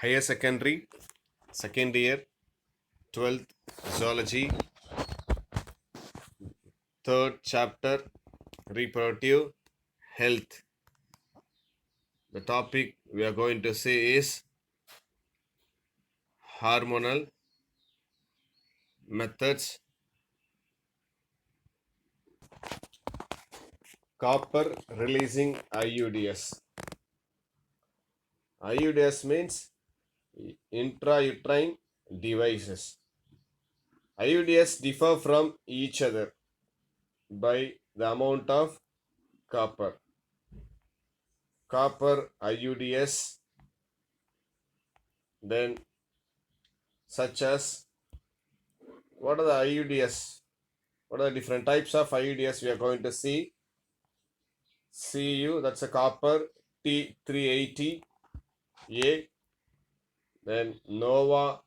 higher secondary, second year, 12th zoology, third chapter, reproductive health. The topic we are going to see is hormonal methods. Copper releasing IUDs. IUDs means intrauterine devices. IUDs differ from each other by the amount of copper. Copper IUDs, then such as, what are the IUDs? What are the different types of IUDs we are going to see? CU, that's a copper T380A, then Nova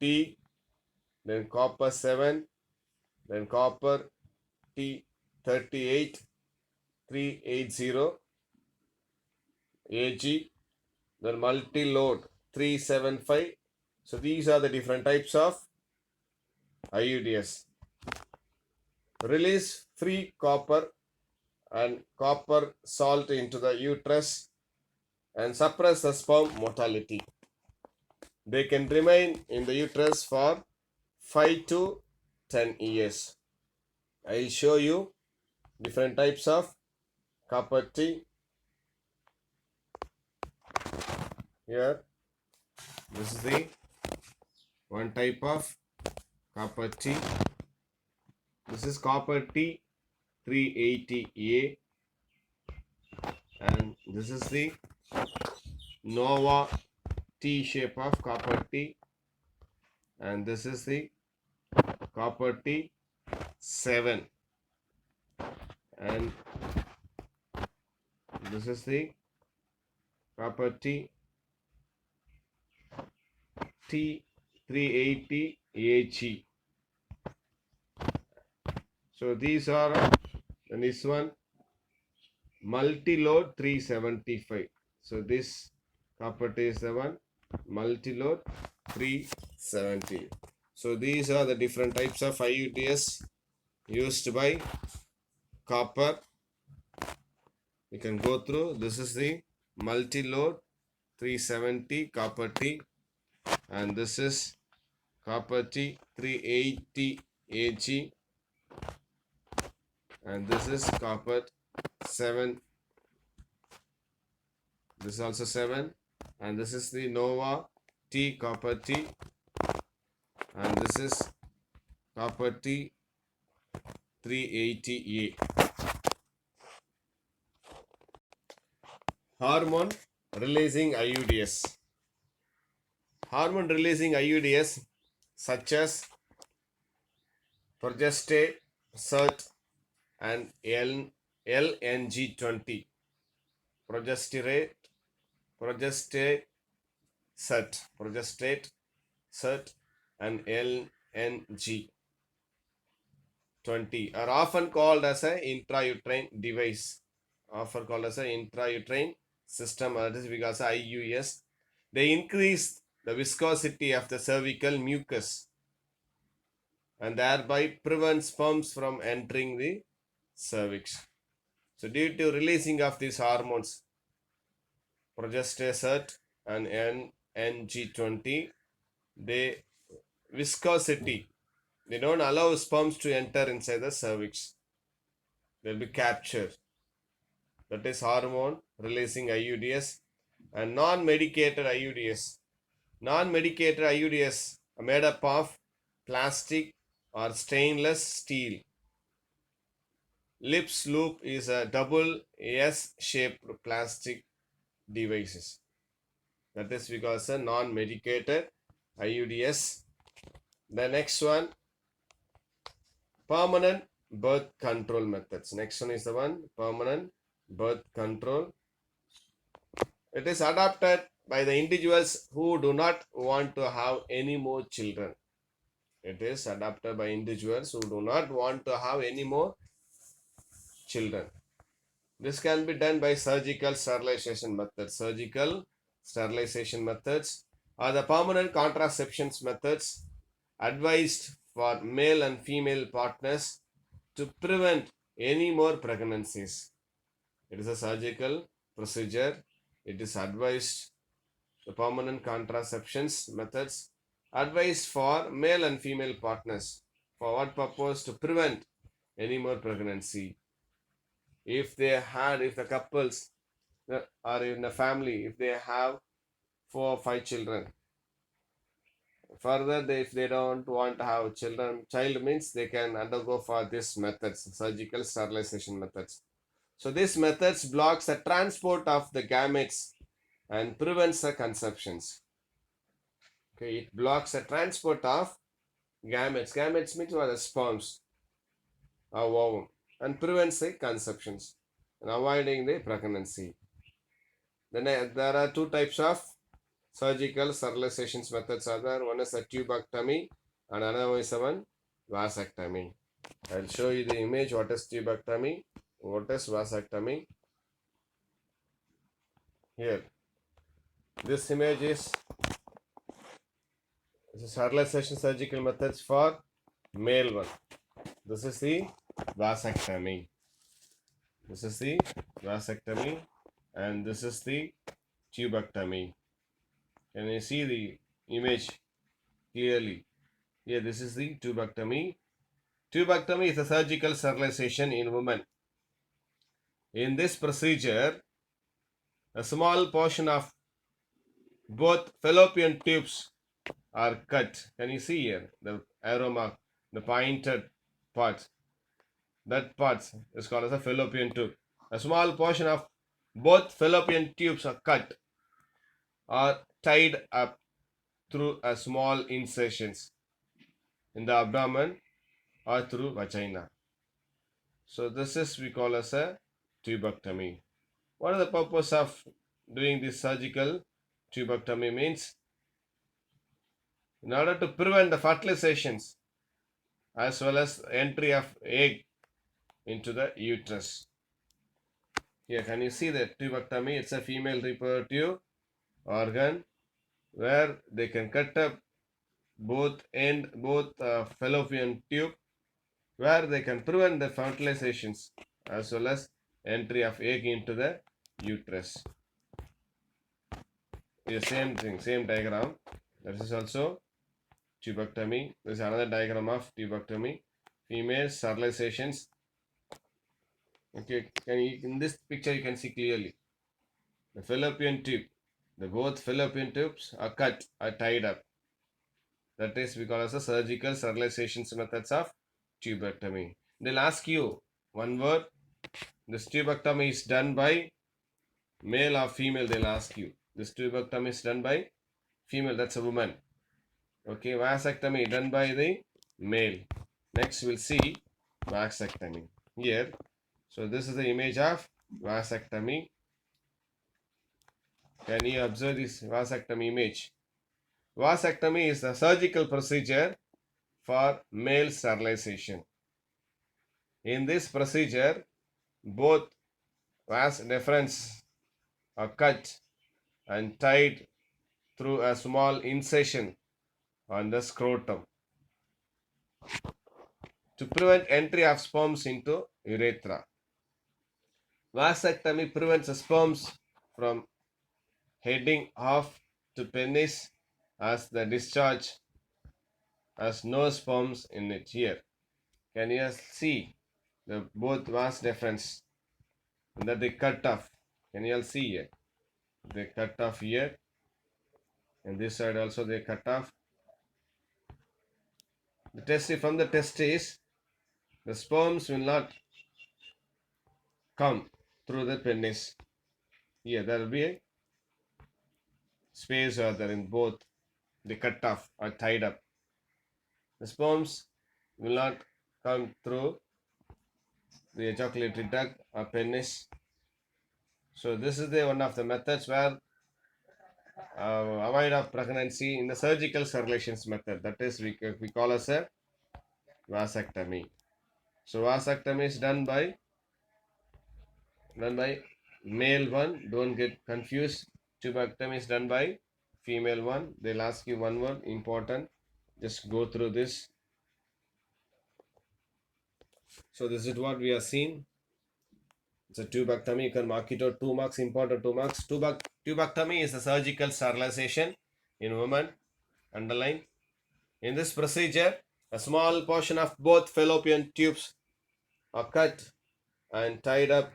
T, then copper 7, then copper T38 380 AG, then multi-load 375. So these are the different types of IUDs. Release free copper and copper salt into the uterus and suppress the sperm motility. They can remain in the uterus for 5 to 10 years. I will show you different types of copper T. Here, this is the one type of copper T. This is copper T 380A, and this is the Nova T shape of copper T, and this is the copper T 7, and this is the copper T 380 AG. So these are, and this one multi-load 375. So this copper T is the one multi-load 370. So these are the different types of IUDs used by copper. We can go through. This is the multi-load 370 copper T, and this is copper T 380 AG, and this is copper 7. This is also 7, and this is the Nova T copper T, and this is copper T 380A. Hormone releasing IUDs. Hormone releasing IUDs such as progestate, SERT, and LNG20. Progestate, SERT, and LNG20 are often called as an intrauterine device. Often called as an intrauterine system, that is because IUS. They increase the viscosity of the cervical mucus and thereby prevent sperms from entering the cervix. So due to releasing of these hormones, progestate and NG20, they viscosity, they don't allow sperms to enter inside the cervix. They'll be captured. That is hormone releasing IUDs. And non-medicated IUDs. Non-medicated IUDs are made up of plastic or stainless steel. Lips loop is a double S-shaped plastic devices. That is because a non-medicated IUDs. The next one, permanent birth control methods. Next one is the one, permanent birth control. It is adopted by the individuals who do not want to have any more children. It is adopted by individuals who do not want to have any more children. This can be done by surgical sterilization method. Surgical sterilization methods are the permanent contraception methods advised for male and female partners to prevent any more pregnancies. It is a surgical procedure. It is advised the permanent contraceptions methods advised for male and female partners. For what purpose? To prevent any more pregnancy. If the couples are in a family, if they have 4 or 5 children, further if they don't want to have child means they can undergo for this methods, surgical sterilization methods. So these methods blocks the transport of the gametes and prevents the conceptions. Okay, it blocks the transport of gametes. Gametes means what? The sperms or ovum, and prevents the conceptions and avoiding the pregnancy. Then there are 2 types of surgical sterilization methods. One is a tubectomy and another one is a vasectomy. I'll show you the image. What is tubectomy? What is vasectomy? Here, this image is sterilization surgical methods for male one. This is the vasectomy. This is the vasectomy and this is the tubectomy. Can you see the image clearly? Here, this is the tubectomy. Tubectomy is a surgical sterilization in women. In this procedure, a small portion of both fallopian tubes are cut. Can you see here the arrow mark, the pointed part? That part is called as a fallopian tube. A small portion of both fallopian tubes are cut or tied up through a small incisions in the abdomen or through vagina. So this is we call as a tubectomy. What is the purpose of doing this surgical tubectomy means? In order to prevent the fertilizations as well as entry of egg into the uterus. Here, can you see the tubectomy? It's a female reproductive organ where they can cut up both fallopian tube, where they can prevent the fertilizations as well as entry of egg into the uterus. The same thing, same diagram. This is also tubectomy. This is another diagram of tubectomy. Female sterilizations. Okay, in this picture you can see clearly the fallopian tube. Both fallopian tubes are cut, are tied up. That is because of surgical sterilization methods of tubectomy. They'll ask you one word. This tubectomy is done by male or female. They'll ask you. This tubectomy is done by female. That's a woman. Okay, vasectomy done by the male. Next we'll see vasectomy. Here, so this is the image of vasectomy. Can you observe this vasectomy image? Vasectomy is a surgical procedure for male sterilization. In this procedure, both vas deferens are cut and tied through a small incision on the scrotum to prevent entry of sperms into urethra. Vasectomy prevents the sperms from heading off to penis as the discharge has no sperms in it. Here, can you see the both vas deferens that they cut off? Can you all see here? They cut off here, and this side also they cut off. The testis from the testis, the sperms will not come through the penis. Here there will be a space or there in both. They cut off or tied up. The sperms will not come through the ejaculatory duct or penis. So this is the one of the methods where avoid of pregnancy in the surgical sterilization method. That is we call as a vasectomy. So vasectomy is done by male one. Don't get confused. Tubectomy is done by female one. They'll ask you one word, important. Just go through this. So this is what we are seeing. It's a tubectomy. You can mark it out 2 marks, important 2 marks. Tubectomy is a surgical sterilization in women. Underline. In this procedure, a small portion of both fallopian tubes are cut and tied up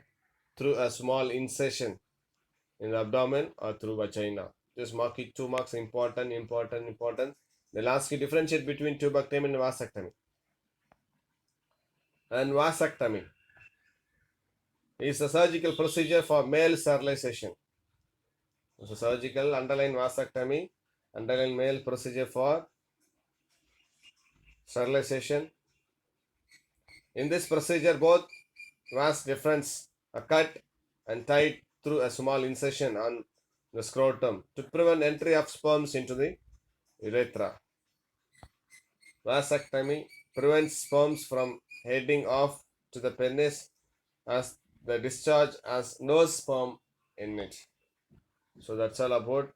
through a small incision in the abdomen or through vagina. Just mark it 2 marks, important, important, important. They'll ask you differentiate between tubectomy and vasectomy. And vasectomy is a surgical procedure for male sterilization. It's a surgical, underline vasectomy, underline male procedure for sterilization. In this procedure, both vas deferens are cut and tied through a small incision on the scrotum to prevent entry of sperms into the urethra. Vasectomy prevents sperms from heading off to the penis as the discharge has no sperm in it. So that's all about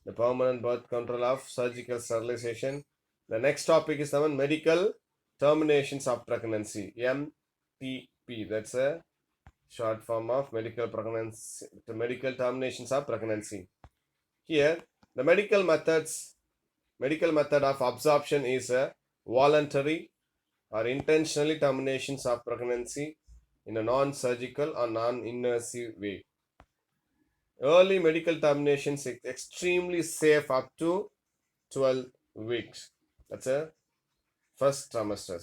the permanent birth control of surgical sterilization. The next topic is the one medical terminations of pregnancy, MTP. That's a short form of medical pregnancy, the medical terminations of pregnancy. Here, the medical method of absorption is a voluntary or intentionally terminations of pregnancy in a non-surgical or non-invasive way. Early medical terminations is extremely safe up to 12 weeks. That's a first trimester.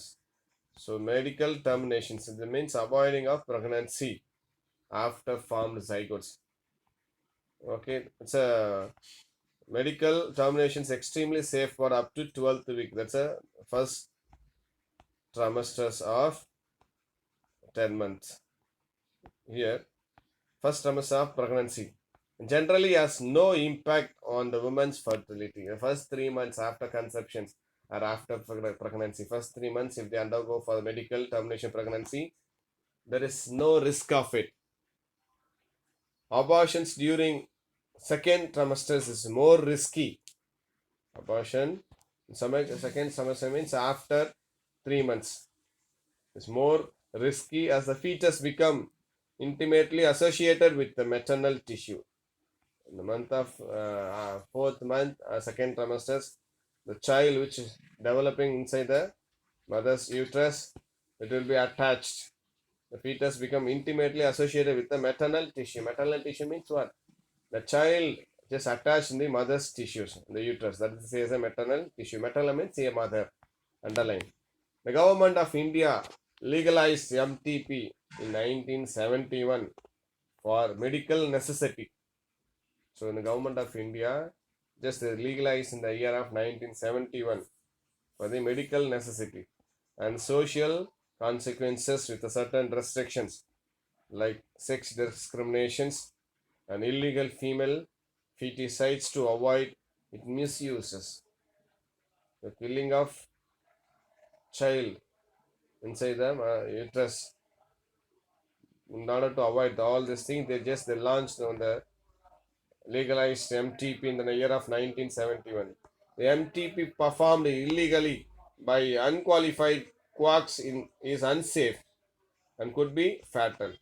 So medical terminations, it means avoiding of pregnancy after formed zygotes. Okay, it's a medical terminations extremely safe for up to 12th week. That's a first trimesters of 10 months. Here, first trimester of pregnancy generally has no impact on the woman's fertility. The first 3 months after conception or after pregnancy, first 3 months, if they undergo for the medical termination pregnancy, there is no risk of it. Abortions during second trimesters is more risky. Abortion in second trimester means after 3 months is more risky as the fetus become intimately associated with the maternal tissue. In the month of fourth month, second trimesters, the child which is developing inside the mother's uterus, it will be attached. The fetus become intimately associated with the maternal tissue. Maternal tissue means what? The child just attached in the mother's tissues, the uterus. That is a maternal tissue. Maternal means a mother. Underline. The government of India legalized MTP in 1971 for medical necessity. So, in the government of India, just legalized in the year of 1971 for the medical necessity and social consequences with certain restrictions like sex discriminations and illegal female feticides to avoid its misuses. The killing of child inside the uterus. In order to avoid all these things, they launched on the legalized MTP in the year of 1971. The MTP performed illegally by unqualified quacks is unsafe and could be fatal.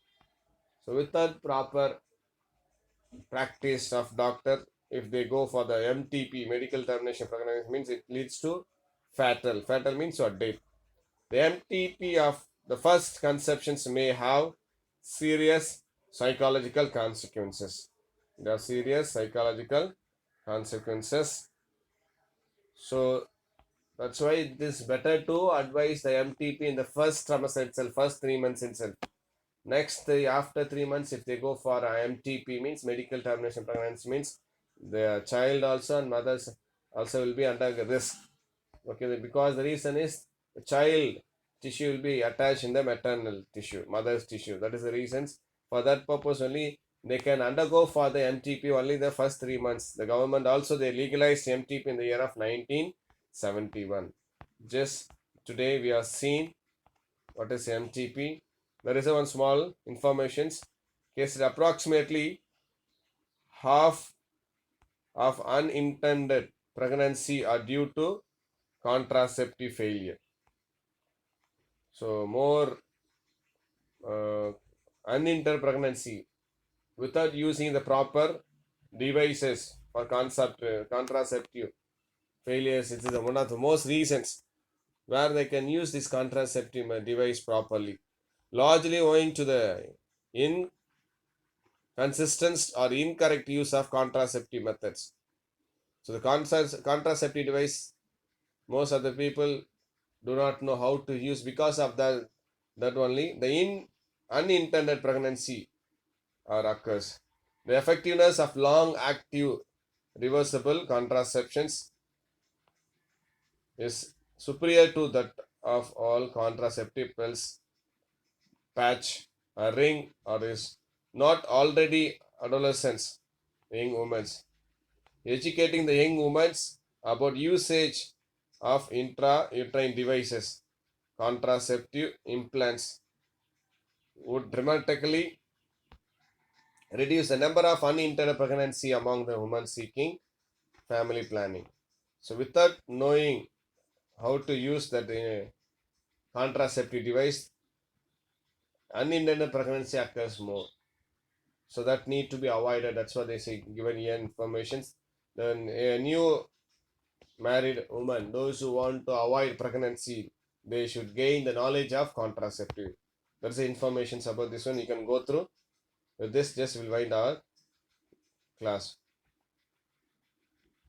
So without proper practice of doctor, if they go for the MTP, medical termination pregnancy, means it leads to fatal. Fatal means what? Death. The MTP of the first conceptions may have serious psychological consequences. There are serious psychological consequences. So that's why it is better to advise the MTP in the first trimester itself, first 3 months itself. Next, after 3 months, if they go for MTP, means medical termination pregnancy, means the child also and mothers also will be under risk. Okay, because the reason is the child tissue will be attached in the maternal tissue, mother's tissue. That is the reasons. For that purpose only, they can undergo for the MTP only the first 3 months. The government also, they legalized MTP in the year of 1971. Just today we are seeing what is MTP. There is one small informations. Case approximately half of unintended pregnancy are due to contraceptive failure. So more unintended pregnancy without using the proper devices for contraceptive failures. It is one of the most reasons where they can use this contraceptive device properly, largely owing to the inconsistent or incorrect use of contraceptive methods. So the contraceptive device, most of the people do not know how to use because of that only the unintended pregnancy occurs. The effectiveness of long active reversible contraceptions is superior to that of all contraceptive pills, patch, a ring, or is not already adolescents, young women. Educating the young women about usage of intrauterine devices, contraceptive implants would dramatically reduce the number of unintended pregnancy among the women seeking family planning. So, without knowing how to use that contraceptive device, unintended pregnancy occurs more. So that need to be avoided. That's why they say given here information. Then a new married woman, those who want to avoid pregnancy, they should gain the knowledge of contraceptive. That's the information about this one. You can go through. With this, just will wind our class.